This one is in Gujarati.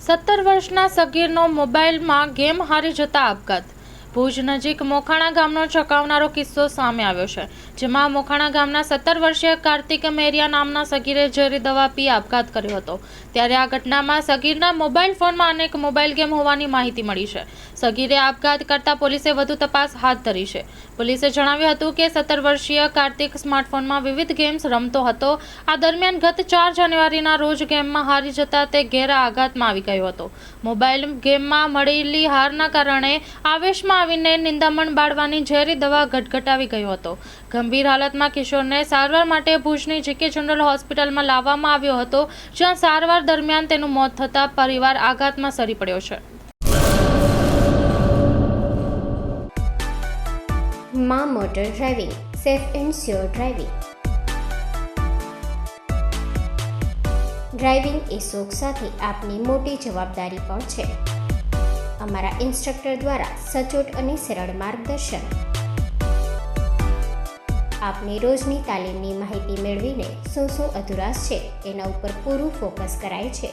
17 વર્ષના સગીરનો મોબાઈલમાં ગેમ હારી જતા આપઘાત. ભુજ નજીક મોખાણા ગામનો ચોંકાવનારો કિસ્સો સામે આવ્યો છે, જેમાં મોખાણા ગામના 17 વર્ષીય કાર્તિક મેરિયા નામના સગીરે ઝેરી દવા પી આપઘાત કર્યો હતો. ત્યારે આ ઘટનામાં સગીરના મોબાઈલ ફોનમાં અનેક મોબાઈલ ગેમ હોવાની માહિતી મળી છે. સગીરે આપઘાત કરતા પોલીસે વધુ તપાસ હાથ ધરી છે. પોલીસે જણાવ્યું હતું કે 17 વર્ષીય કાર્તિક સ્માર્ટફોનમાં વિવિધ ગેમ્સ રમતો હતો. આ દરમિયાન ગત 4 જાન્યુઆરીના રોજ ગેમમાં હારી જતા તે ઘેરા આઘાતમાં આવી ગયો હતો. મોબાઈલ ગેમમાં મળેલી હારના કારણે આવેશમાં આવીને નિંદામણ બાળવાની ઝેરી દવા ગટગટાવી ગયો હતો. ગંભીર હાલતમાં કિશોરને સારવાર માટે ભુજની જીકે જનરલ હોસ્પિટલમાં લાવવામાં આવ્યો હતો, જ્યાં સારવાર દરમિયાન તેનું મોત થતાં પરિવાર આઘાતમાં સરી પડ્યો છે. માં motor driving, safe and sure driving. Driving એ શોખ સાથે આપની મોટી જવાબદારી પણ છે. અમારા ઇન્સ્ટ્રક્ટર દ્વારા સચોટ અને સરળ માર્ગદર્શન. આપની રોજની તાલીમની માહિતી મેળવીને શું અધુરાશ છે એના ઉપર પૂરું ફોકસ કરાય છે.